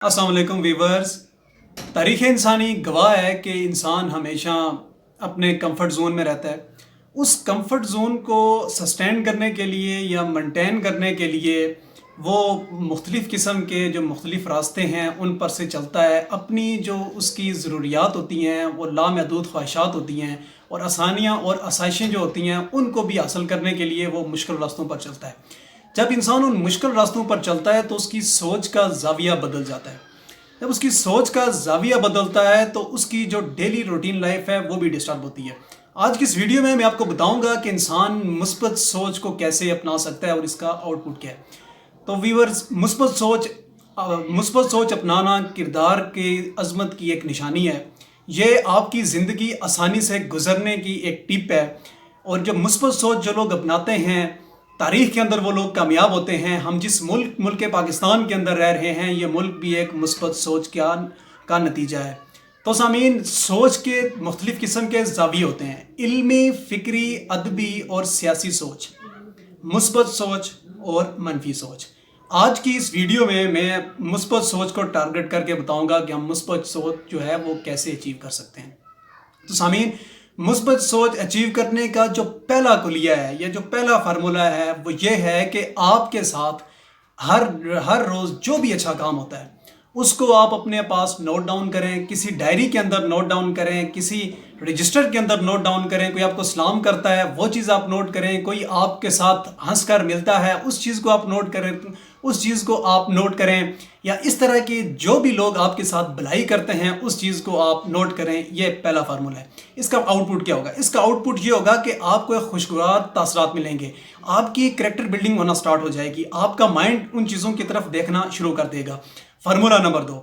अस्सलाम वालेकुम वीवर्स। तारीख़ इंसानी गवाह है कि इंसान हमेशा अपने कंफर्ट ज़ोन में रहता है। उस कंफर्ट ज़ोन को सस्टेन करने के लिए या मेंटेन करने के लिए वो मुख्तलिफ़ किस्म के जो मुख्तलिफ़ रास्ते हैं उन पर से चलता है। अपनी जो उसकी ज़रूरियात होती हैं वो लामहदूद ख्वाहिशात होती हैं और आसानियाँ और आसाइशें जो होती हैं उनको भी हासिल करने के लिए वो मुश्किल रास्तों पर चलता है। जब इंसान उन मुश्किल रास्तों पर चलता है तो उसकी सोच का ज़ाविया बदल जाता है। जब उसकी सोच का ज़ाविया बदलता है तो उसकी जो डेली रूटीन लाइफ है वो भी डिस्टर्ब होती है। आज की इस वीडियो में मैं आपको बताऊंगा कि इंसान मुस्बत सोच को कैसे अपना सकता है और इसका आउटपुट क्या है। तो व्यूअर्स, मुस्बत सोच अपनाना किरदार की अजमत की एक निशानी है। ये आपकी ज़िंदगी आसानी से गुजरने की एक टिप है। और जब मुस्बत सोच जो लोग अपनाते हैं तारीख़ के अंदर वो लोग कामयाब होते हैं। हम जिस मुल्क पाकिस्तान के अंदर रह रहे हैं, ये मुल्क भी एक मुस्बत सोच का नतीजा है। तो सामीन, सोच के मुख्तलिफ़ किस्म के ज़ाविये होते हैं: इल्मी, फ़िक्री, अदबी और सियासी सोच, मुस्बत सोच और मनफी सोच। आज की इस वीडियो में मैं मुस्बत सोच को टारगेट करके बताऊंगा कि हम मुस्बत सोच जो है वो कैसे अचीव कर सकते हैं। तो सामीन, मुस्बत सोच अचीव करने का जो पहला कुलिया है या जो पहला फार्मूला है वो ये है कि आपके साथ हर रोज़ जो भी अच्छा काम होता है उसको आप अपने पास नोट डाउन करें, किसी डायरी के अंदर नोट डाउन करें, किसी रजिस्टर के अंदर नोट डाउन करें। कोई आपको सलाम करता है वो चीज़ आप नोट करें, कोई आपके साथ हंस कर मिलता है उस चीज़ को आप नोट करें, या इस तरह की जो भी लोग आपके साथ भलाई करते हैं उस चीज़ को आप नोट करें। ये पहला फार्मूला है। इसका आउटपुट क्या होगा? इसका आउटपुट ये होगा कि आपको एक खुशगवार तासरात मिलेंगे, आपकी कैरेक्टर बिल्डिंग होना स्टार्ट हो जाएगी, आपका माइंड उन चीज़ों की तरफ देखना शुरू कर देगा। फार्मूला नंबर 2,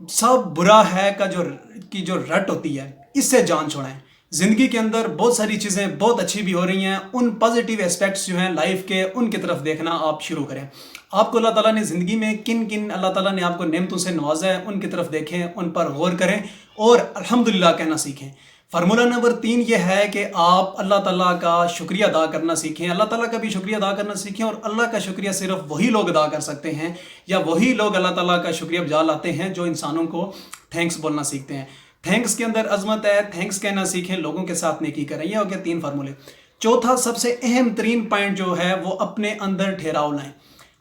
सब बुरा है की जो रट होती है इससे जान छोड़ाएं। ज़िंदगी के अंदर बहुत सारी चीज़ें बहुत अच्छी भी हो रही हैं, उन पॉजिटिव एस्पेक्ट्स जो हैं लाइफ के उनकी तरफ देखना आप शुरू करें। आपको अल्लाह ताला ने ज़िंदगी में किन अल्लाह ताला ने आपको नेमतों से नवाजा है उनकी तरफ देखें, उन पर गौर करें और अल्हम्दुलिल्लाह कहना सीखें। फार्मूला नंबर 3 ये है कि आप अल्लाह ताला का शुक्रिया अदा करना सीखें। अल्लाह ताला का भी शुक्रिया अदा करना सीखें। और अल्लाह का शुक्रिया सिर्फ वही लोग अदा कर सकते हैं या वही लोग अल्लाह ताला का शुक्रिया बजा लाते हैं जो इंसानों को थैंक्स बोलना सीखते हैं। थैंक्स के अंदर अजमत है, थैंक्स कहना सीखें, लोगों के साथ नेकी करें। ये हो गया 3 फार्मूले। चौथा सबसे अहम तरीन पॉइंट जो है वो अपने अंदर ठहराव लाएं,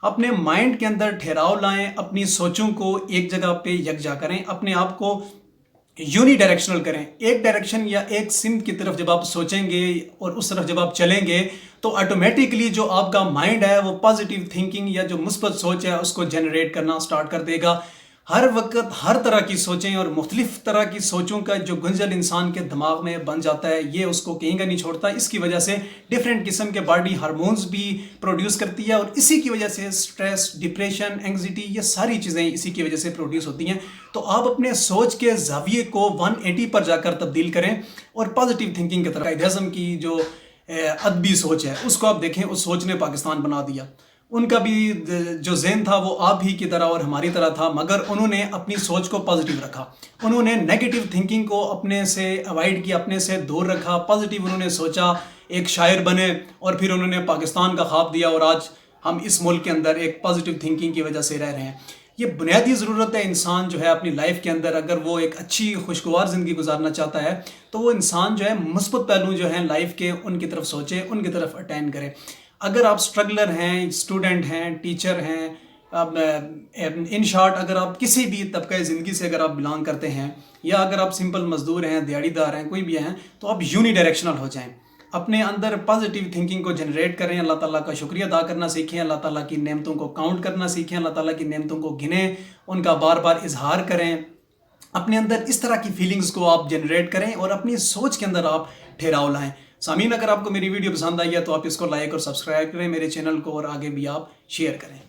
अपने माइंड के अंदर ठहराव लाएं, अपनी सोचों को एक जगह पे यकजा करें, अपने आप को यूनी डायरेक्शनल करें। एक डायरेक्शन या एक सिमत की तरफ जब आप सोचेंगे और उस तरफ जब आप चलेंगे तो ऑटोमेटिकली जो आपका माइंड है वो पॉजिटिव थिंकिंग या जो मुस्बत सोच है उसको जनरेट करना स्टार्ट कर देगा। हर वक्त हर तरह की सोचें और मुख्तलिफ तरह की सोचों का जो गुंजल इंसान के दिमाग में बन जाता है ये उसको कहीं का नहीं छोड़ता। इसकी वजह से डिफरेंट किस्म के बॉडी हार्मोन्स भी प्रोड्यूस करती है और इसी की वजह से स्ट्रेस, डिप्रेशन, एंग्जाइटी, ये सारी चीज़ें इसी की वजह से प्रोड्यूस होती हैं। तो आप अपने सोच के ज़ाविये को 180 पर जाकर तब्दील करें और पॉजिटिव थिंकिंग की तरफ। कायद आज़म की जो अदबी सोच है उसको आप देखें, उस सोच ने पाकिस्तान बना दिया। उनका भी जो ज़हन था वो आप ही की तरह और हमारी तरह था, मगर उन्होंने अपनी सोच को पॉजिटिव रखा। उन्होंने नेगेटिव थिंकिंग को अपने से अवॉइड किया, अपने से दूर रखा। पॉजिटिव उन्होंने सोचा, एक शायर बने और फिर उन्होंने पाकिस्तान का ख्वाब दिया और आज हम इस मुल्क के अंदर एक पॉजिटिव थिंकिंग की वजह से रह रहे हैं। ये बुनियादी ज़रूरत है इंसान जो है अपनी लाइफ के अंदर, अगर वो एक अच्छी खुशगवार ज़िंदगी गुजारना चाहता है तो वो इंसान जो है मुस्बत पहलू जो हैं लाइफ के उनकी तरफ सोचे, उनकी तरफ अटेंड करे। अगर आप स्ट्रगलर हैं, स्टूडेंट हैं, टीचर हैं, अब इन शॉर्ट अगर आप किसी भी तबका ज़िंदगी से अगर आप बिलोंग करते हैं या अगर आप सिंपल मजदूर हैं, दिहाड़ीदार हैं, कोई भी हैं, तो आप यूनी डायरेक्शनल हो जाएं। अपने अंदर पॉजिटिव थिंकिंग को जनरेट करें, अल्लाह ताला का शुक्रिया अदा करना सीखें, अल्लाह ताला की नेमतों को काउंट करना सीखें, अल्लाह ताला की नेमतों को गिनें, उनका बार बार इजहार करें। अपने अंदर इस तरह की फीलिंग्स को आप जनरेट करें और अपनी सोच के अंदर आप ठहराव लाएं। सामीन, अगर आपको मेरी वीडियो पसंद आई है तो आप इसको लाइक और सब्सक्राइब करें मेरे चैनल को और आगे भी आप शेयर करें।